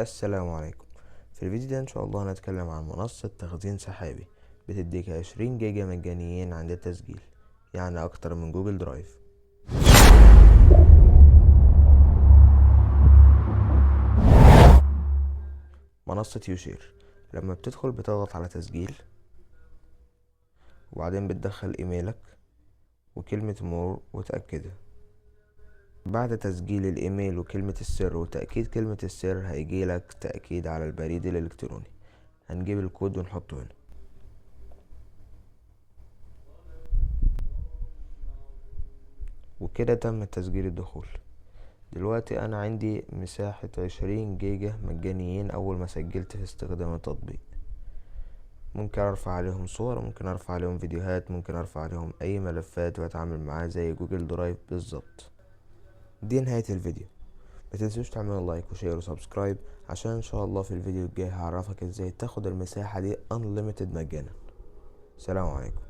السلام عليكم. في الفيديو ده ان شاء الله هنتكلم عن منصة تخزين سحابي بتديك 20 جيجا مجانيين عند التسجيل، يعني اكتر من جوجل درايف. منصة يوشير، لما بتدخل بتضغط على تسجيل وبعدين بتدخل ايميلك وكلمة مور وتأكدها. بعد تسجيل الايميل وكلمة السر وتأكيد كلمة السر هيجيلك تأكيد على البريد الالكتروني. هنجيب الكود ونحطه هنا، وكده تم تسجيل الدخول. دلوقتي انا عندي مساحة 20 جيجا مجانيين اول ما سجلت في استخدام التطبيق. ممكن ارفع عليهم صور، ممكن ارفع عليهم فيديوهات، ممكن ارفع عليهم اي ملفات واتعامل معاه زي جوجل درايف بالظبط. دي نهاية الفيديو. متنسوش تعملوا لايك وشير وسبسكرايب، عشان ان شاء الله في الفيديو الجاي هعرفك ازاي تاخد المساحة دي unlimited مجانا. سلام عليكم.